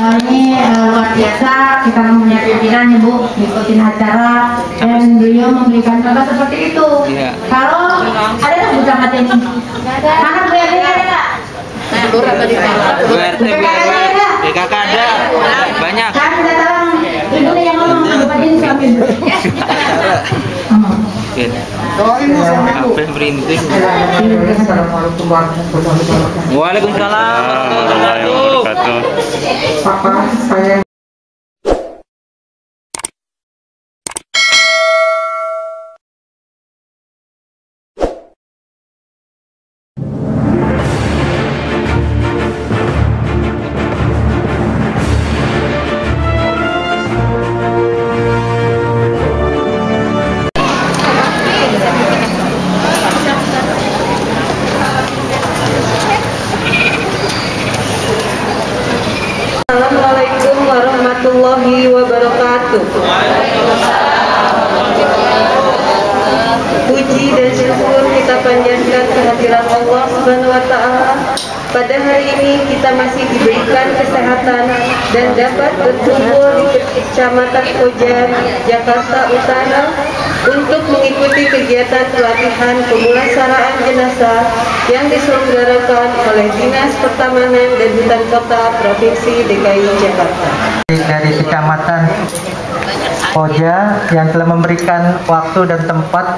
Ini luar biasa, kita mempunyai pimpinan Ibu ngikutin acara dan beliau memberikan contoh seperti itu. Kalau ada tuh Bu Camat ini, mana Bu RT ada nggak? Bu RT ada, banyak. Kan kita tolong Ibu nih yang ngomong, Bapak ini suami Ibu. Waalaikumsalam warahmatullahi wabarakatuh. Assalamualaikum warahmatullahi wabarakatuh. Puji dan syukur kita panjatkan kehadiran Allah Subhanahu wa Ta'ala. Pada hari ini kita masih diberikan kesehatan dan dapat berkumpul di Kecamatan Koja, Jakarta Utara untuk mengikuti kegiatan pelatihan pemulasaraan jenazah yang diselenggarakan oleh Dinas Pertamanan dan Hutan Kota Provinsi DKI Jakarta. Dari Kecamatan Koja yang telah memberikan waktu dan tempat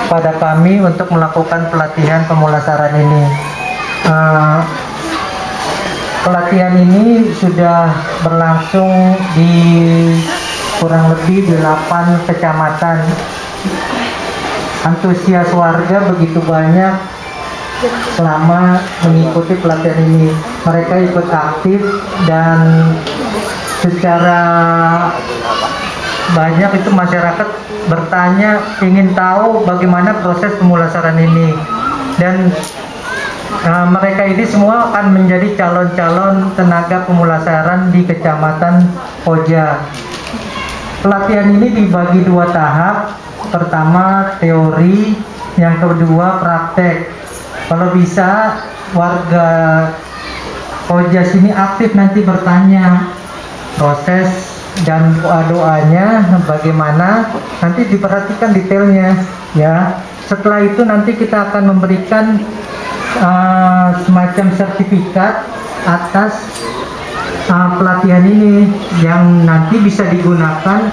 pada kami untuk melakukan pelatihan pemulasaran ini. Pelatihan ini sudah berlangsung di kurang lebih 8 kecamatan. Antusias warga begitu banyak selama mengikuti pelatihan ini. Mereka ikut aktif dan secara banyak itu masyarakat bertanya, ingin tahu bagaimana proses pemulasaran ini, dan mereka ini semua akan menjadi calon-calon tenaga pemulasaran di Kecamatan Koja. Pelatihan ini dibagi 2 tahap. Pertama teori, yang kedua praktek. Kalau bisa warga Koja sini aktif nanti bertanya proses dan doa-doanya bagaimana, nanti diperhatikan detailnya ya. Setelah itu nanti kita akan memberikan semacam sertifikat atas pelatihan ini yang nanti bisa digunakan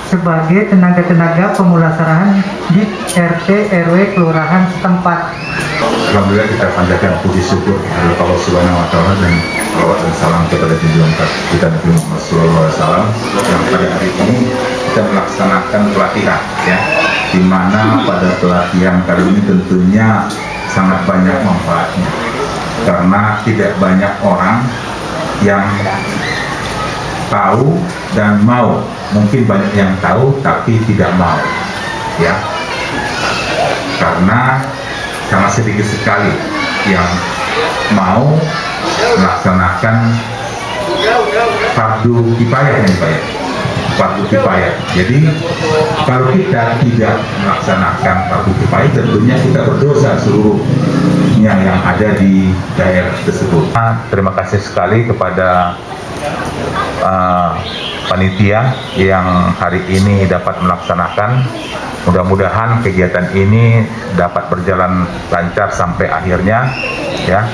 sebagai tenaga-tenaga pemulasaraan di RT RW kelurahan setempat. Alhamdulillah kita panjatkan puji syukur kepada Allah Subhanahu wa Ta'ala dan salawat dan salam kepada junjungan kita Nabi Muhammad SAW yang pada hari ini kita melaksanakan pelatihan ya, di mana pada pelatihan kali ini tentunya sangat banyak manfaatnya karena tidak banyak orang yang tahu dan mau. Mungkin banyak yang tahu tapi tidak mau ya, karena sangat sedikit sekali yang mau melaksanakan fardu kifayah ini Pak ya, fardu kifayah. Jadi kalau kita tidak melaksanakan fardu kifayah tentunya kita berdosa seluruhnya yang ada di daerah tersebut. Terima kasih sekali kepada panitia yang hari ini dapat melaksanakan. Mudah-mudahan kegiatan ini dapat berjalan lancar sampai akhirnya ya,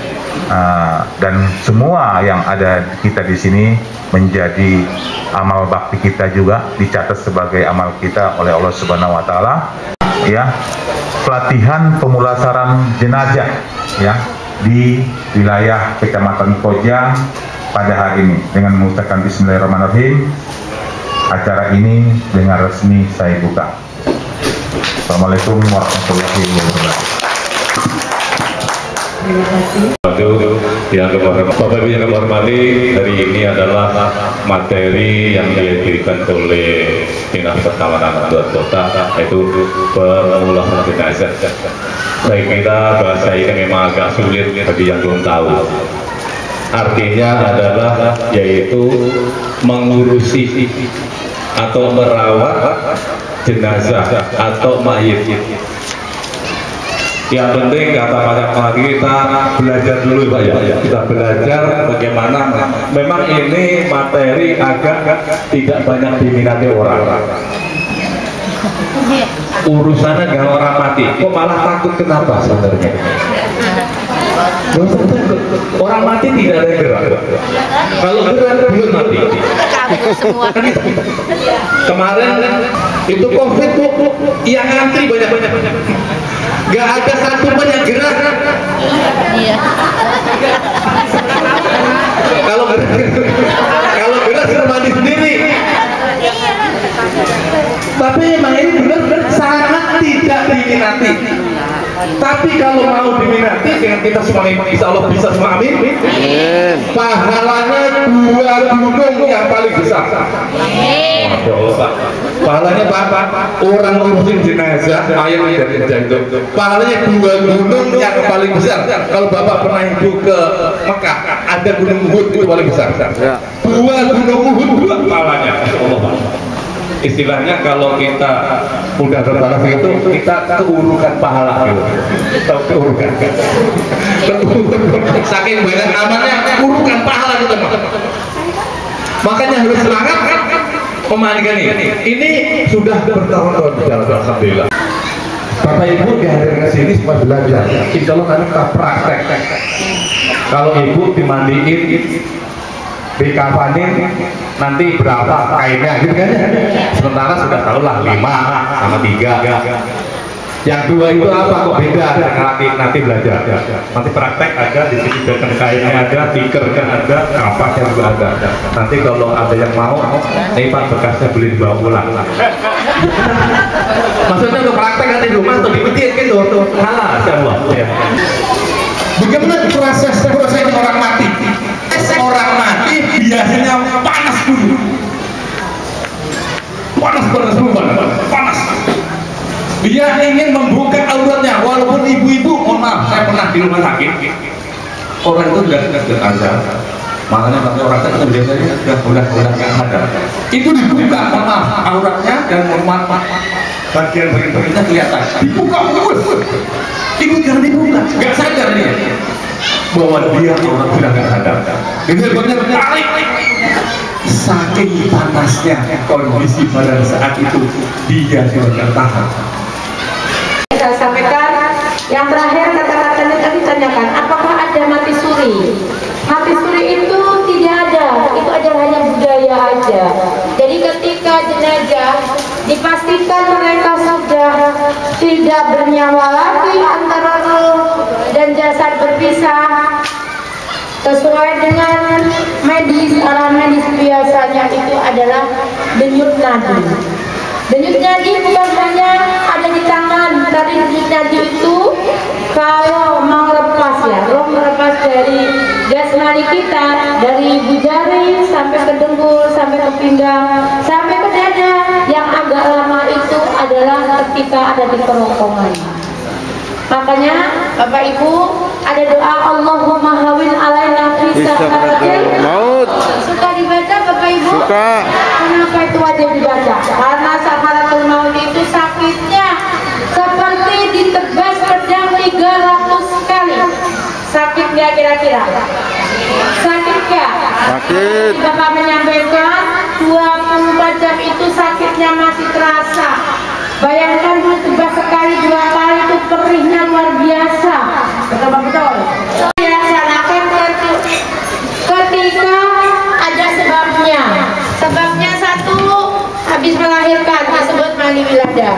dan semua yang ada kita di sini menjadi amal bakti kita juga, dicatat sebagai amal kita oleh Allah Subhanahu wa Ta'ala ya. Pelatihan pemulasaran jenazah ya di wilayah Kecamatan Koja pada hari ini dengan mengucapkan bismillahirrahmanirrahim, acara ini dengan resmi saya buka. Assalamualaikum warahmatullahi wabarakatuh. Yang Bapak Ibu yang hormati, hari ini adalah materi yang diberikan oleh Dinas Pertamanan Kota, yaitu pemulasaran jenazah. Saya kira bahasa ini memang agak sulit bagi yang belum tahu. Artinya adalah yaitu mengurusi atau merawat jenazah atau mayit. Yang penting kata banyak lagi kita belajar dulu Pak ya. Kita belajar bagaimana. Memang ini materi agak tidak banyak diminati orang. Urusannya dengan orang mati. Kok malah takut kenapa sebenarnya? Orang mati tidak ada yang gerak. Kalau gerak belum mati. Kemarin itu COVID tuh yang ngantri banyak-banyak. Gak ada satu pun yang gerak. Kalau gerak sudah mandi sendiri. Tapi memang ini benar-benar sangat tidak diminati. Tapi kalau mau diminati dengan kita semua ini, insya Allah bisa semua, amin. Pahalanya 2 gunung yang paling besar. Masya Allah Pak. Pahalanya Pak, orang ngurusin jenazah ayam dari jantung. Pahalanya 2 gunung yang paling besar. Kalau Bapak pernah ibu ke Mekah, ada gunung Uhud itu paling besar. 2 gunung Uhud pahalanya. Istilahnya kalau kita udah berbalas itu kita keurukan pahala gitu. Keurukan. Saking banyak amalnya urukan pahala gitu. Makanya harus semangat memandikan ini. Ini sudah bertahun-tahun berjalan, alhamdulillah. Bapak Ibu dihadirkan ke sini supaya belajar. Insya Allah nanti kita praktek. Kalau Ibu dimandiin, dikafanin, nanti berapa kainnya gitu kan? Sementara sudah tahu lah 5 sama 3. Yang 2 itu apa kok beda? Nanti belajar. Nanti praktek ada di sini, kainnya ada, stikernya ada, kapasnya juga ada. Nanti kalau ada yang mau, Pak bekasnya beli dibawa pulang. Maksudnya untuk praktek nanti di rumah atau di masjid gitu. Halah, insyaallah. Bagaimana proses orang mati? Orang mati biasanya panas dulu. Panas. Dia ingin membuka auratnya, walaupun ibu-ibu, mohon maaf, saya pernah di rumah sakit. Orang itu sudah aja. Makanya nanti orang sakit itu biasanya udah nggak ada. Itu dibuka, mohon maaf, auratnya dan mohon maaf, bagian-bagiannya kelihatan. Dibuka, ibu jangan dibuka, nggak sadar dia bahwa dia orang sudah nggak sadar. Benar-benar tarik. Saking panasnya kondisi pada saat itu, dia sudah nggak tahan. Saya sampaikan yang terakhir, kata-katanya tadi tanyakan apakah ada mati suri. Mati suri itu tidak ada, itu adalah hanya budaya aja. Jadi ketika jenazah dipastikan mereka sudah tidak bernyawa lagi, antara roh dan jasad berpisah, sesuai dengan arah medis biasanya itu adalah denyut nadi. Denyut nadi bukan hanya ada di tangan, tapi denyut nadi itu kalau mau lepas ya, roh melepas dari jasmani kita, dari ibu jari sampai ke dengkul, sampai ke pinggang, sampai ke dada. Yang agak lama itu adalah ketika ada di kerongkongan. Makanya Bapak Ibu ada doa Allahumma hawin alaina sakaratil maut. Suka dibaca Bapak Ibu? Suka. Kenapa itu wajib dibaca? Karena sakaratul maut itu sakitnya seperti ditebas pedang 300 kali. Sakit nggak kira-kira? Sakit nggak? Sakit. Bapak menyampaikan 24 jam itu sakitnya masih terasa. Bayangkan ditebas sekali 2 kali itu perihnya luar biasa. Betul-betul. Ya, salahkan ketika ada sebabnya. Sebabnya 1, habis melahirkan disebut mani wilada.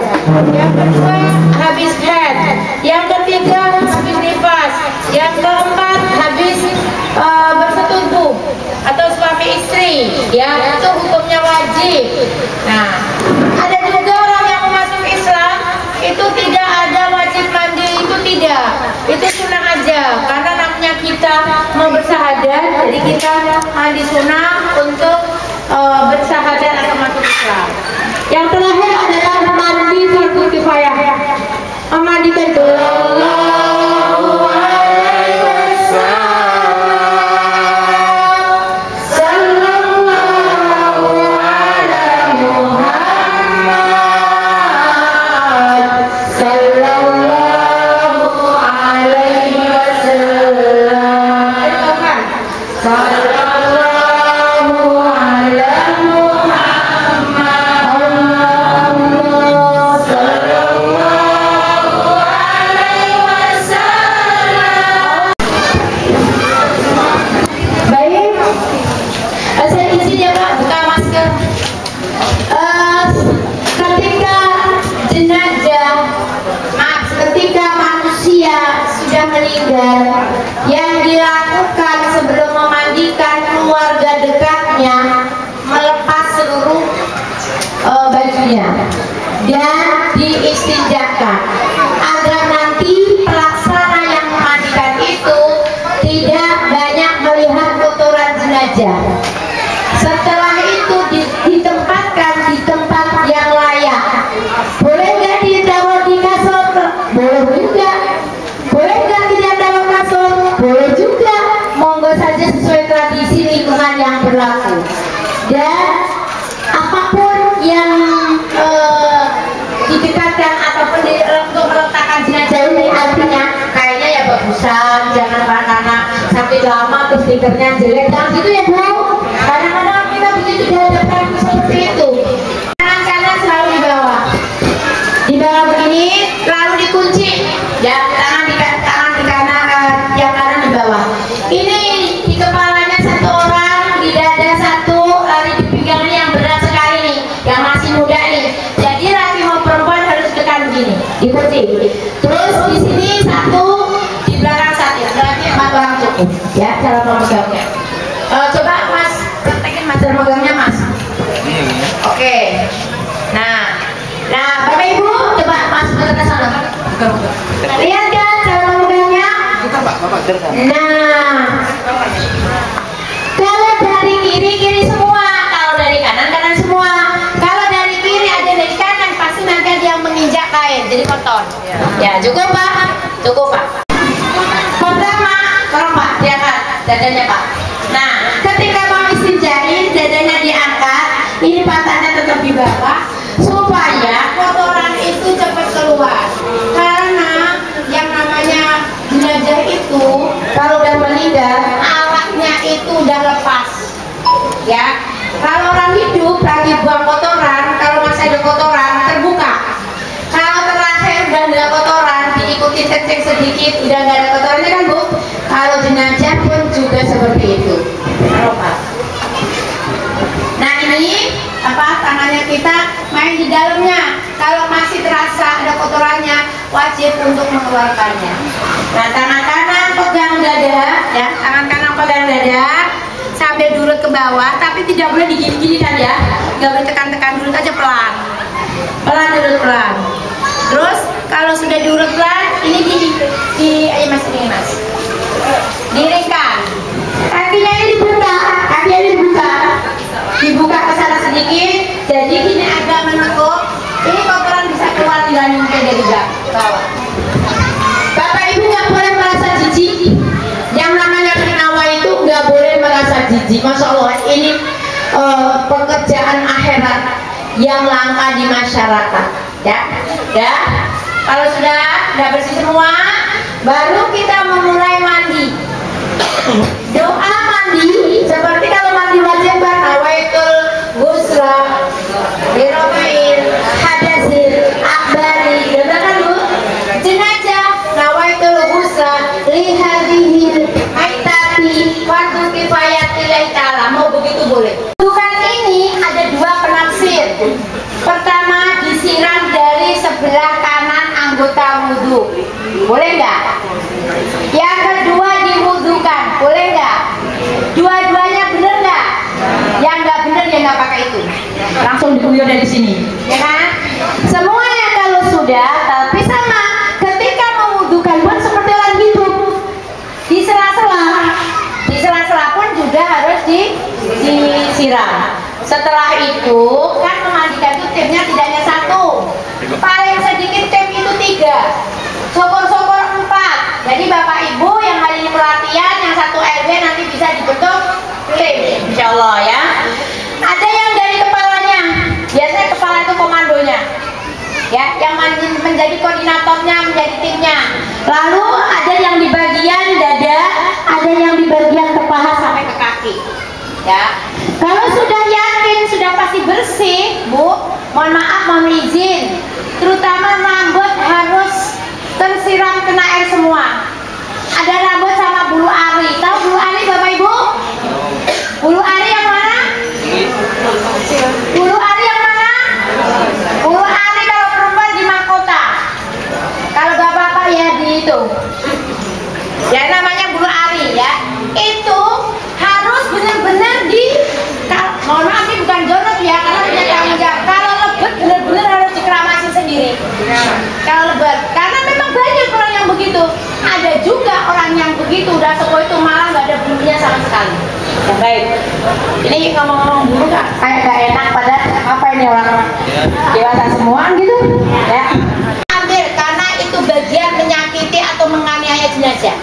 Yang kedua habis head. Yang ketiga habis nifas. Yang keempat habis bersetubuh atau suami istri. Ya, itu hukumnya wajib. Nah, ada juga orang yang masuk Islam itu tidak ada wajib mandi, itu tidak, itu sunnah aja, karena namanya kita mau bersahadat, jadi kita mandi sunnah untuk bersahadat atau masuk Islam. Yang terakhir adalah mandi fardu kifayah, memandikan dan yang dilakukan sebelum memandikan keluarga dekatnya melepas seluruh bajunya dan diistinjakan agar nanti pelaksana yang memandikan itu tidak banyak melihat kotoran jenazah. Setelah itu ditempatkan di tempat yang layak. Boleh nggak ditaruh di kasur? Boleh juga. Boleh nggak tidak taruh kasur? Boleh juga. Monggo saja sesuai tradisi lingkungan yang berlaku. Dan apapun yang didekatkan ataupun untuk meletakkan jenazah ini artinya kayaknya ya bagusan, jangan karena sampai lama terus stikernya jelek, jangan gitu ya Bu. Kadang-kadang kita begitu dihadapkan seperti itu. Tangan kanan selalu di bawah begini, lalu dikunci ya, tangan di kanan, yang kanan di bawah. Ini di kepalanya satu orang, di dada satu, lalu di pinggangnya yang berat sekali nih, yang masih muda nih. Jadi laki mau perempuan harus tekan begini, dikunci. Terus di sini satu, di belakang satu, berarti 4 orang cukup ya cara memegangnya. Coba Mas praktekin Mas cara megangnya Mas. Oke. Nah Bapak Ibu coba Mas ke sana. Lihat kan cara memegangnya? Nah, kalau dari kiri semua, kalau dari kanan semua. Kalau dari kiri ada dari kanan pasti nanti ada yang menginjak kain jadi kotor. Ya cukup Pak, cukup Pak. Pertama, tolong Pak diangkat dadanya Pak. Nah, ketika mau istinjain dadanya diangkat, ini patahnya tetap di bawah supaya kotoran itu cepat keluar. Karena yang namanya jenazah itu kalau udah meninggal alatnya itu udah lepas. Ya, kalau orang hidup lagi buang kotoran, kalau masih ada kotoran terbuka. Kalau terakhir udah ada kotoran, diikuti cek sedikit, udah nggak ada kotorannya kan Bu? Kalau jenazah pun juga seperti itu. Nah ini tangannya kita main di dalamnya. Kalau masih terasa ada kotorannya, wajib untuk mengeluarkannya. Nah tangan kanan pegang dada, ya tangan kanan pegang dada sambil durut ke bawah, tapi tidak boleh digini-gini kan ya, nggak boleh tekan-tekan, durut aja pelan, durut pelan. Terus kalau sudah diurut pelan, ini ayo Mas, ini Mas, diringkan, kakinya ini dibuka ke sana sedikit, jadi ini agak menekuk. Ini kotoran bisa keluar tinggal nyumpul dari bawah. Bapak Ibu nggak boleh merasa jijik. Yang namanya penawa itu nggak boleh merasa jijik. Masya Allah, ini pekerjaan akhirat yang langka di masyarakat. Ya. Kalau sudah bersih semua, baru kita memulai mandi. Doa mandi seperti kalau mandi wajib nawaitul ghusla birafil hadasil akbari. Dengarkan Bu, jenazah nawaitul ghusla li hadhil maitati fardu kifayatillahi ta'ala. Mau begitu boleh. Bukan ini ada 2 penafsir. Pertama, disiram dari sebelah kanan anggota wudhu. Boleh nggak? Yang kedua, diwudhukan. Boleh nggak? Dua-duanya bener nggak? Yang nggak bener ya nggak pakai itu. Langsung diguyur dari sini, ya kan? Semuanya kalau sudah, tapi sama. Ketika mewudhukan pun seperti orang hidup. Di sela-sela pun juga harus disiram. Setelah itu kan memandikan itu timnya tidak hanya 1, paling sedikit tim itu 3, sokor-sokor 4. Jadi Bapak Ibu yang hari ini pelatihan, yang 1 RW nanti bisa dibentuk tim, insya Allah ya. Ada yang dari kepalanya, biasanya kepala itu komandonya, ya, yang menjadi koordinatornya, menjadi timnya. Lalu ada yang di bagian dada, ada yang di bagian kepala sampai ke kaki, ya. Kalau sudah yakin sudah pasti bersih, Bu, mohon maaf, mohon izin, terutama rambut harus tersiram kena air semua. Ada rambut sama bulu ari. Tahu bulu ari Bapak Ibu? Bulu ari yang mana? Bulu ari yang mana? Bulu ari kalau perempuan di mahkota. Kalau bapak-bapak ya di itu. Ini ngomong-ngomong dulu kayak gak enak pada apa ini orang dewasa semua gitu ya. Ambil karena itu bagian menyakiti atau menganiaya jenazah.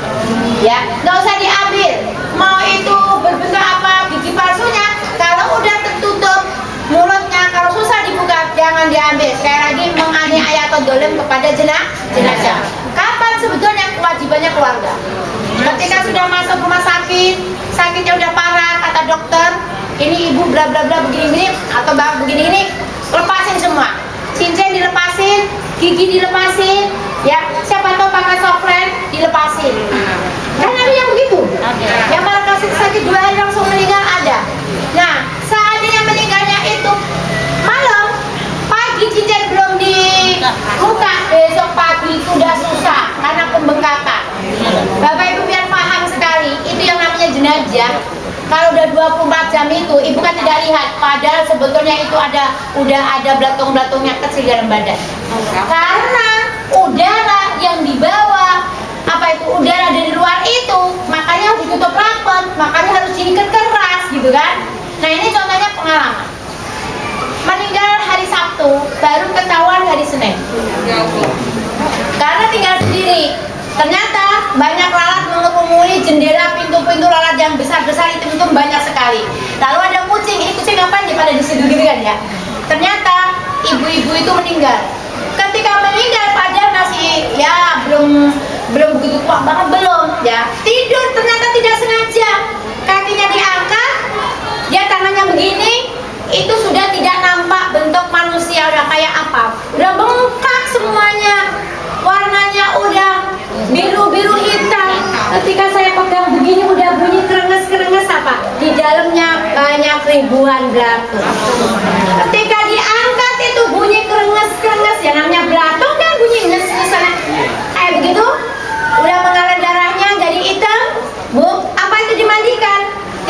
Ya, nggak usah diambil. Mau itu berbentuk apa gigi palsunya, kalau udah tertutup mulutnya, kalau susah dibuka jangan diambil. Sekali lagi menganiaya atau dolim kepada jenazah. Kapan sebetulnya kewajibannya keluarga? Ketika sudah masuk rumah sakit, sakitnya udah parah, kata dokter, ini ibu bla bla bla begini atau bang begini ini, lepasin semua. Cincin dilepasin, gigi dilepasin, ya siapa tahu pakai softland dilepasin. Kan ada yang begitu, yang malah kasih sakit 2 hari langsung meninggal ada. Nah, seandainya meninggalnya itu malam, pagi cincin belum dibuka, besok pagi itu udah susah karena pembengkakan. Bapak Ibu biar paham sekali, itu yang namanya jenazah. Kalau udah 24 jam itu, ibu kan tidak lihat, padahal sebetulnya itu udah ada belatung-belatungnya kecil dalam badan. Karena udara yang dibawa, apa itu udara dari luar itu, makanya harus ditutup rapat, makanya harus diikat keras gitu kan. Nah ini contohnya pengalaman. Meninggal hari Sabtu, baru ketahuan hari Senin. Karena tinggal sendiri. Ternyata banyak lalat mengerumuni jendela, pintu-pintu lalat yang besar-besar itu banyak sekali. Lalu ada kucing, ini kucing apa aja pada di situ gitu kan ya. Ternyata ibu-ibu itu meninggal. Ketika meninggal padahal masih ya belum begitu kuat banget belum ya. Tidur ternyata tidak sengaja. Kakinya diangkat, dia tangannya begini, itu sudah tidak nampak bentuk manusia udah kayak apa. Udah bengkak semuanya. Warnanya udah biru-biru hitam. Ketika saya pegang begini udah bunyi kerenges-kerenges apa? Di dalamnya banyak ribuan belatung. Ketika diangkat itu bunyi kerenges-kerenges, ya namanya belatung kan bunyi nges-ngesan. Kayak begitu. Udah mengalir darahnya jadi hitam. Bu, apa itu dimandikan?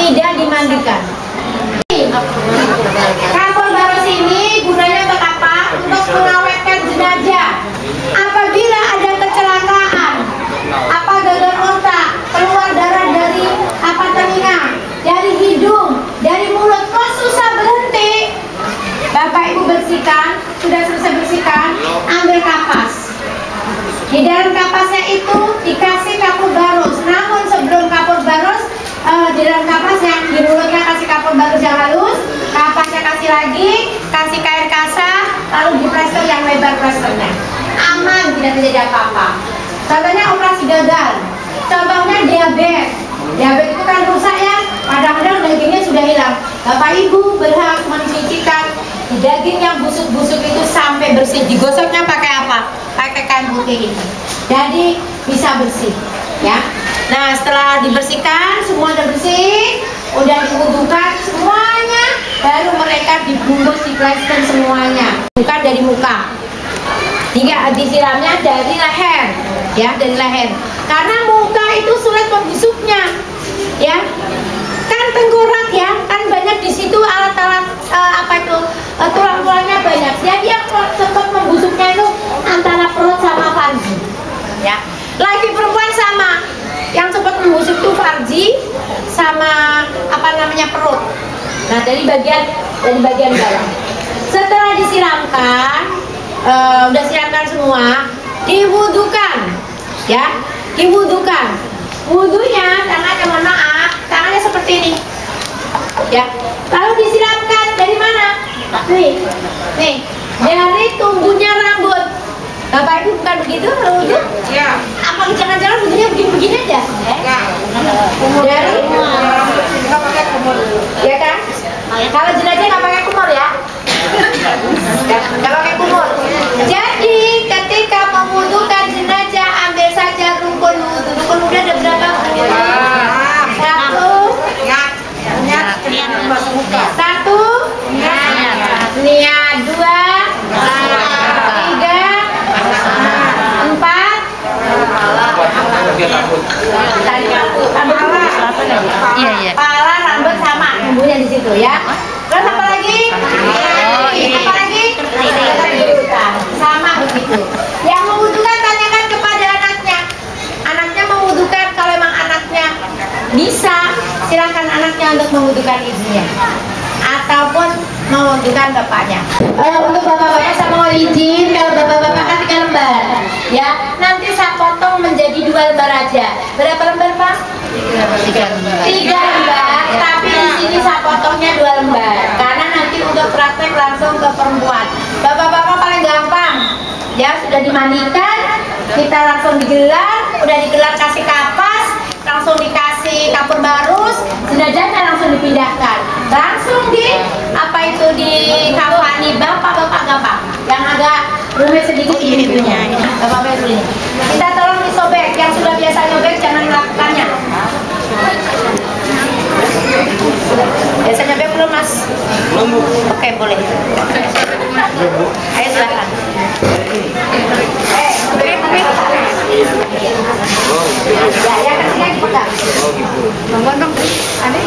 Tidak dimandikan. Kapur baros ini gunanya untuk apa? Untuk mengawetkan jenazah. Apabila ada kecelakaan, apa gagal otak, keluar darah dari apa telinga, dari hidung, dari mulut, kok susah berhenti? Bapak Ibu bersihkan, sudah selesai bersihkan, ambil kapas. Di dalam kapasnya itu dikasih kapur baros. Namun sebelum kapur baros, di dalam kapasnya, di mulutnya kasih kapur baros yang halus, kapasnya kasih lagi, kasih kain kasah, lalu di plester yang lebar plesternya. Aman, tidak terjadi apa-apa. Contohnya operasi gagal, contohnya diabetes. Diabetes itu kan rusak ya, kadang-kadang dagingnya sudah hilang. Bapak Ibu berhak mencucikan daging yang busuk-busuk itu sampai bersih. Digosoknya pakai apa? Pakai kain putih ini. Jadi bisa bersih, ya. Nah setelah dibersihkan, semua udah bersih, udah diwudukan semuanya, baru mereka dibungkus, diplester semuanya. Bukan dari muka. Jika disiramnya dari leher, ya dari leher. Karena muka itu sulit membusuknya, ya. Kan tengkorak ya, kan banyak di situ alat-alat apa itu tulang-tulangnya banyak. Jadi yang cepat membusuknya itu antara perut sama farji, ya. Laki perempuan sama, yang cepat membusuk itu farji sama apa namanya perut. Nah dari bagian dalam. Setelah disiramkan. Udah siapkan semua, diwudukan, ya, diwudukan. Wudunya tangannya, mohon maaf, tangannya seperti ini, ya. Lalu disiramkan dari mana? Nih, dari tumbuhnya rambut. Bapak Ibu bukan begitu kalau wudu? Ya. Apa jangan-jangan wudunya begini-begini aja? Dari, ya kan? Kalau jenazah nggak pakai kumur ya. Nggak pakai kumur. Jadi ketika memwudukan jenazah ambil saja rukun wudu. Rukun wudu ada berapa? Satu, niat. 2, 3, 4, 5. Pala, rambut sama tumbuhnya di situ ya. Terus apa lagi? Apa lagi? Sama begitu. Yang membutuhkan tanyakan kepada anaknya. Anaknya membutuhkan, kalau memang anaknya bisa, silakan anaknya untuk membutuhkan ibunya. tunjukkan bapaknya. Untuk bapak-bapak saya mohon izin, kalau bapak-bapak kan 3 lembar, ya nanti saya potong menjadi 2 lembar aja. Berapa lembar Pak? 3 lembar. Tapi di sini saya potongnya 2 lembar, karena nanti untuk praktek langsung ke perempuan. Bapak-bapak paling gampang, ya sudah dimandikan, kita langsung digelar, udah digelar kasih kapas, langsung dikasih kapur barus, jenazahnya langsung dipindahkan, langsung di kafani. Bapak-bapak gampang, yang agak rumit sedikit ini punya. Bapak-bapak ini, kita tolong disobek, yang sudah biasa nyobek jangan melakukannya. Biasa nyobek belum Mas? Belum. Oke, boleh. Ayo silakan. Ya, kasih lagi pegang. Nongol dong. Ada?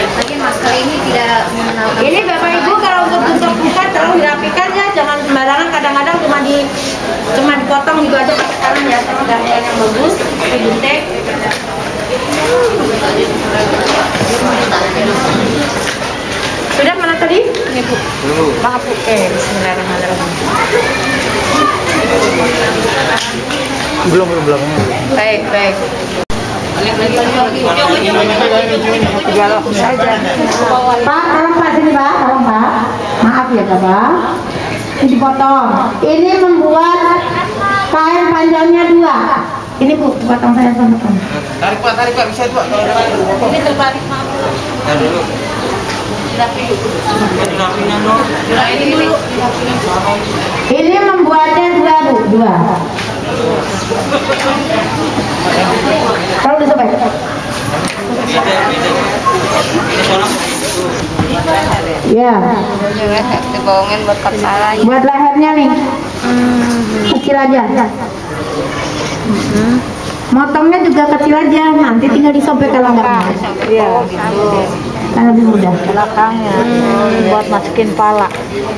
Lagi masker ini tidak mengenalkan. Ini Bapak Ibu kalau untuk tutup buka tolong dirapikan ya, jangan sembarangan. Kadang-kadang cuma dipotong gitu aja pakai tangan ya, kalau nggak ada yang bagus, pakai gunting. Sudah mana tadi? Ini Bu. Maaf Bu. Bismillahirrahmanirrahim. Belum. Baik. Pak, tolong Pak sini Pak, tolong Pak. Maaf ya Bapak. Ini dipotong. Ini membuat kain panjangnya 2. Ini Bu, potong saya sama kamu. Tarik Pak, bisa Pak. Ini terbalik Pak. Nah, dulu. Ini dulu. Ini membuatnya 2 Bu, 2. Kalau disobek. Ya. Buat lehernya nih. Kecil aja. Motongnya juga kecil aja. Nanti tinggal disobek kalau nggak. Iya. Kan lebih mudah. Belakangnya buat masukin pala.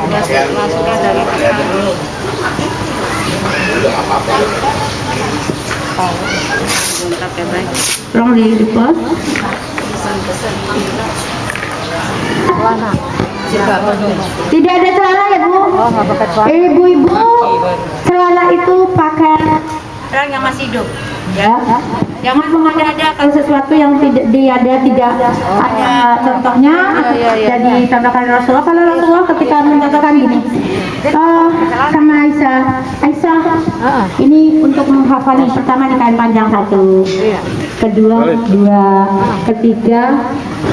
Masuknya dari Tolong di pos. Tidak ada celana ya Bu? Ibu-ibu celana itu pakai orang yang masih hidup ya. Jangan mengada-ada kalau sesuatu yang tidak ada contohnya. Jadi contohkan Rasulullah. Kalau Rasulullah ketika mencontohkan gini, sama Aisyah, ini untuk menghafal pertama di kain panjang 1, kedua 2, ketiga,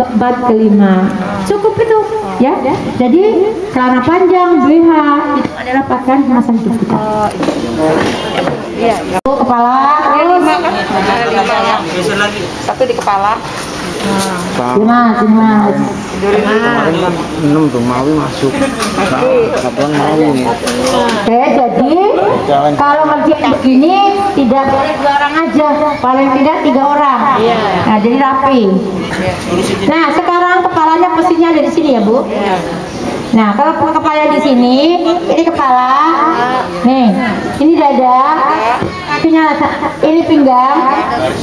keempat, kelima, cukup itu ya. Jadi celana panjang BH itu adalah pakaian masa hidup kita. Kepala terus satu di kepala. Mas. 6 tuh Mawi masuk. Kapan Mawi nih? Oke, jadi kalau ngerjain begini tidak boleh 2 orang aja, paling tidak 3 orang. Nah, jadi rapi. Nah, sekarang kepalanya posisinya ada di sini ya Bu. Nah, kalau kepala di sini, ini kepala, nih, ini dada, kakinya, ini pinggang,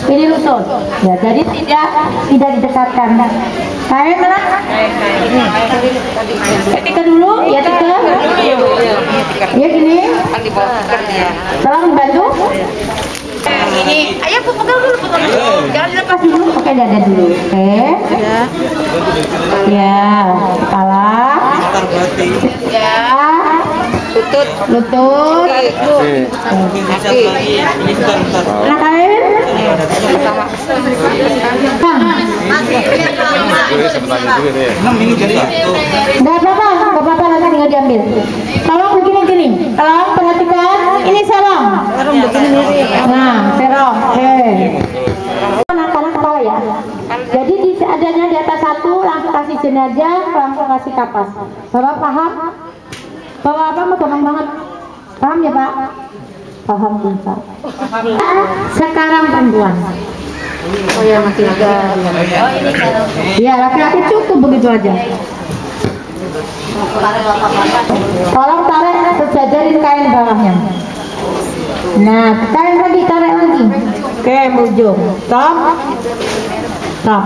ini lutut. Ya, jadi tidak didekatkan. Kain mana? Tika dulu, ya Tika. Ya gini. Tolong bantu. Ini, ayo pegang dulu, jangan dilepas dulu. Oke, dada dulu. Oke. Ya, kepala. Ya, lutut. Nah, kain. Nggak apa-apa, nanti tinggal diambil. Tolong begini. Tolong perhatikan, ini serong. Nah, serong. Karena kepala ya. Jadi adanya di atas 1 langsung kasih jenazah, langsung kasih kapas. Bapak paham? Bapak mau gampang banget. Paham ya Pak? Paham Pak. Sekarang bantuan. Oh ya, masih ada. Iya, laki-laki cukup begitu aja. Tolong tarik sejajarin kain bawahnya. Nah, tarik lagi, tarik lagi. Oke, ujung. Stop. Stop.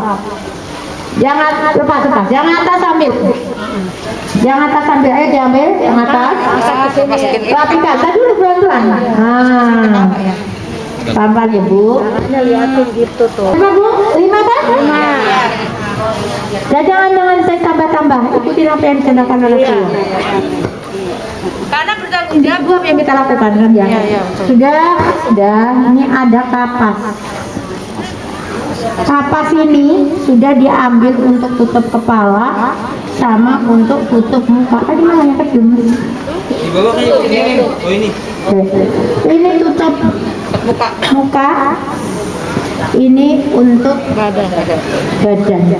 Jangan lepas. Jangan atas ambil. Yang atas ambil, ayo diambil. Yang atas. Rapikan. Tadi dulu pelan-pelan. Nah. Pelan-pelan ya, Bu. Lihatin gitu tuh. 5, Bu? 5 kan? 5. Ya, jangan saya tambah-tambah. Ikutin apa yang dicandakan oleh tua. Karena bertanggung jawab yang kita lakukan kan ya. Sudah. Ini ada kapas. Kapas ini sudah diambil untuk tutup kepala sama untuk tutup muka. Tadi mana yang kecil? Di bawah kayak ini. Oh ini. Ini tutup muka. Ini untuk badan. Ya,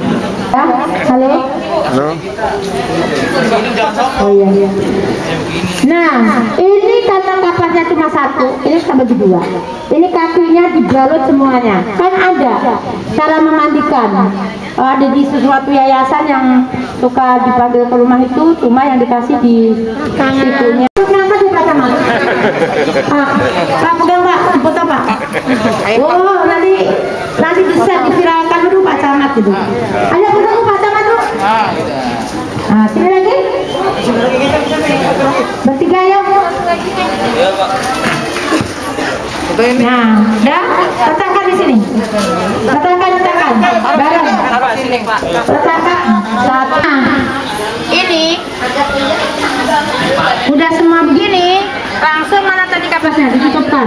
halo. Oh iya. Nah, ini karena kapasnya cuma satu, ini sama dua. Ini kakinya dibalut semuanya. Kan ada cara memandikan. Ada di sesuatu yayasan yang suka dipanggil ke rumah itu, cuma yang dikasih di situnya. Kenapa di Pak? Pak pegang Pak, foto Pak. Oh, nanti bisa diviralkan dulu Pak Camat gitu. Ayo foto Pak Camat dulu. Nah, sini lagi. Bertiga ya. Nah, dah, letakkan di sini. Letakkan. Bareng. Letakkan. Satu. Ini udah semua begini, langsung mana tadi kapasnya ditutupkan.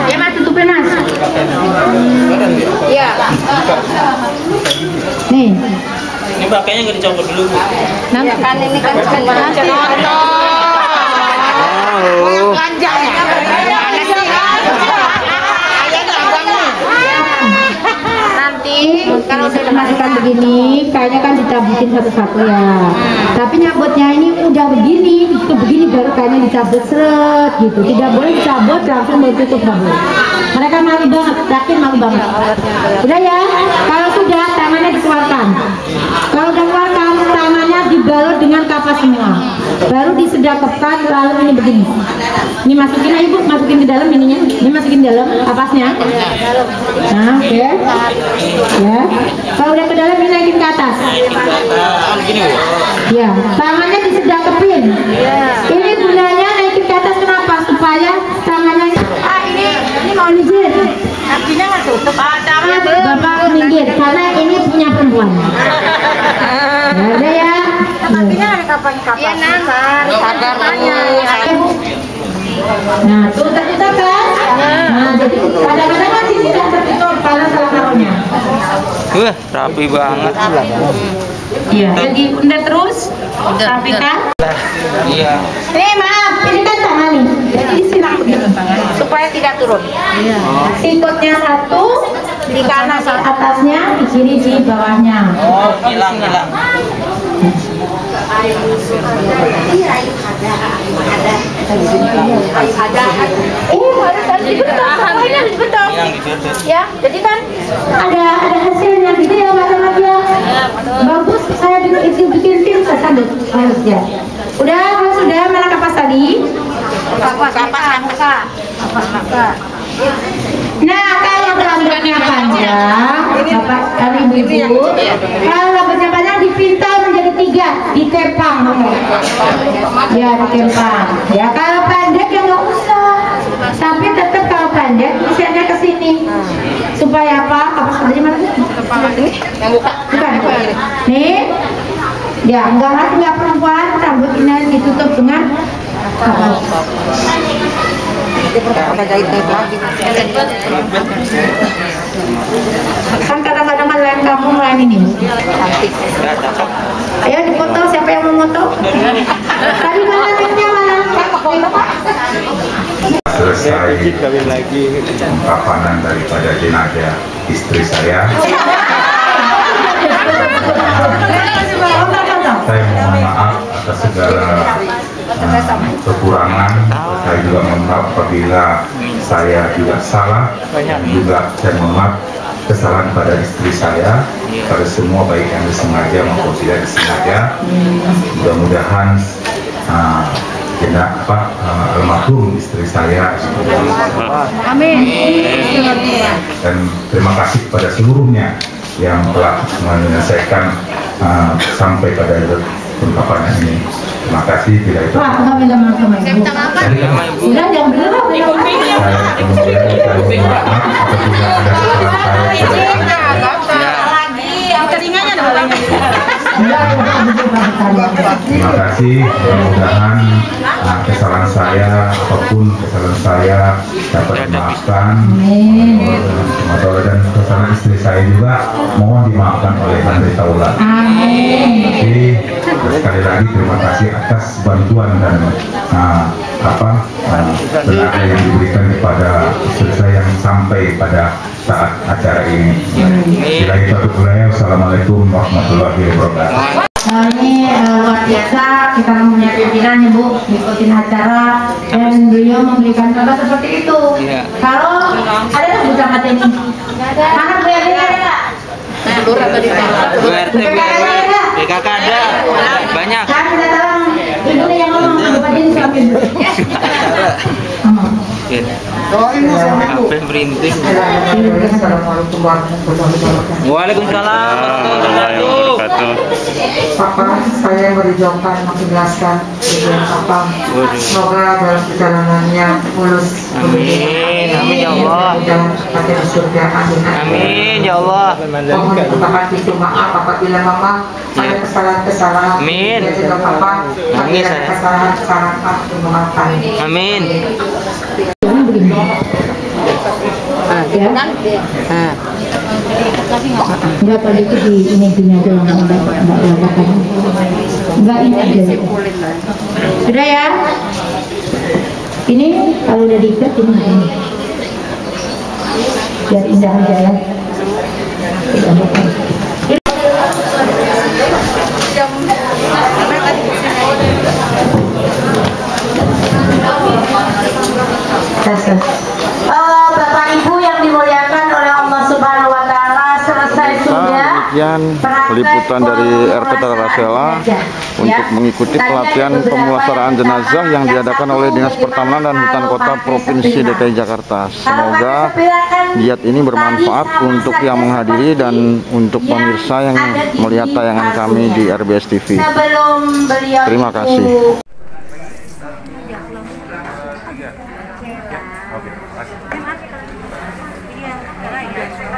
Ya Mas, tutupin Mas. Iya. Nih. Ini pakainya nggak dicopot dulu. Nanti kan ini kan cuma nanti kalau sudah masukkan begini, kayaknya kan dicabutin satu-satu ya. Tapi nyabutnya ini udah begini, itu begini baru kayaknya dicabut seret gitu. Tidak boleh dicabut langsung ditutup baru. Mereka malu banget, yakin malu banget. Udah ya, kalau sudah tangannya dikeluarkan. Kalau udah keluarkan, tangannya dibalut dengan kapas semua. Baru disedekapkan, lalu ini begini. Ini masukin aja Bu, masukin ke dalam ininya. Ini masukin dalam kapasnya. Nah, oke. Ya. Kalau udah ke dalam ini naikin ke atas. Ya, tangannya disedekapin. Ini gunanya naikin ke atas kenapa? Supaya tangannya ini mau izin. Artinya nggak tutup. Tangan Bapak minggir karena ini punya perempuan. Ya udah ya. Artinya ada kapan-kapan. Iya namar. Nah, tutup kan? Nah, jadi kadang-kadang kan sini tidak tertutup karena salah taruhnya. Wah, rapi banget. Iya, jadi undat terus, rapikan. Iya. Maaf, ini kan tangan nih. Jadi disiram begini supaya tidak turun. Iya. Sikutnya satu di kanan atasnya, di kiri di bawahnya. Oh, hilang. Harus dibetul. Ya, jadi kan ada hasilnya gitu ya Mas ya. Bagus, saya bikin tim kesandut harusnya. Udah, kalau sudah mana kapas tadi? Kapas muka. Nah, kalau rambutnya panjang, Bapak Ibu, kalau rambutnya panjang dipintal menjadi 3, dikepang. Ya, dikepang. Ya, kalau pendek ya nggak usah. Tapi tetap kalau pendek misalnya ke sini. Supaya apa? Kapas tadi mana? Yang buka. Bukan. Nih. Ya, enggak perempuan, rambut ini ditutup dengan kapas. Kan kadang-kadang kan lain kampung lain ini. Ayo dipoto, siapa yang mau foto? Tadi mana tipnya mana? Selesai kafanan daripada jenazah istri saya. Saya mohon maaf atas segala kekurangan. Saya juga mohon maaf apabila saya juga salah dan juga saya mohon maaf kesalahan pada istri saya, pada semua baik yang disengaja maupun tidak disengaja. Mudah-mudahan almarhum istri saya. Amin. Dan terima kasih kepada seluruhnya yang telah menyelesaikan sampai pada ungkapan ini. Terima kasih. Tidak itu. Pak, aku minta maaf sama ibu. Sudah jangan bener. Saya kemudian saya maaf apabila ada kesalahan saya. Terima kasih. Mudah-mudahan kesalahan saya apapun kesalahan saya dapat dimaafkan. Dan kesalahan istri saya juga mohon dimaafkan oleh Handri Taula. Tapi sekali lagi terima kasih atas bantuan dan tenaga yang diberikan kepada istri saya yang sampai pada saat acara ini. Assalamualaikum warahmatullahi wabarakatuh. Ini luar biasa, kita mempunyai pimpinan ya Bu, ngikutin acara dan beliau memberikan contoh seperti itu. Kalau ada tuh Bu Camat ini, mana Bu RT ada nggak? Bu RT, PKK ada, banyak. Kan kita tahu ibu yang ngomong, Bapak ini siapa Ibu? Apa yang merinding? Assalamualaikum warahmatullahi wabarakatuh. Waalaikumsalam warahmatullahi wabarakatuh. Papa, saya berjuangkan mengikhlaskan tujuan Papa. Semoga dalam perjalanannya mulus. Amin, amin ya Allah. Dan pada surga, amin. Amin ya Allah. Mohon Bapak itu maaf apabila Mama ada kesalahan-kesalahan. Amin. Dan juga Papa, Nangis ada saya. kesalahan-kesalahan Pak dimaafkan. Amin. Enggak, tadi itu di ini doang, enggak ini aja. Sudah ya? Ini kalau udah diikat ini biar indah aja ya. Bapak Ibu yang dimuliakan oleh Allah Subhanahu wa Ta'ala, selesai sudah demikian peliputan dari RPT Rasela untuk mengikuti pelatihan pemulasaraan jenazah yang diadakan oleh Dinas Pertamanan dan Hutan Kota Provinsi DKI Jakarta. Semoga giat ini bermanfaat untuk yang menghadiri dan untuk pemirsa yang melihat tayangan kami di RBS TV. Terima kasih.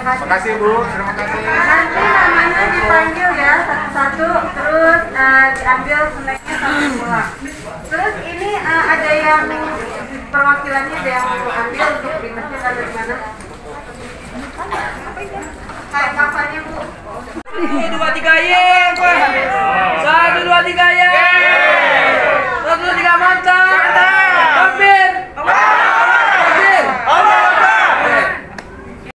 Terima kasih Bu, terima kasih. Nanti namanya dipanggil ya satu-satu, terus diambil snacknya sampai pulang. Terus ini ada yang perwakilannya ada yang mau ambil untuk dinasnya ada di mana? Kayak kapalnya Bu. 1, 2, 3, ye.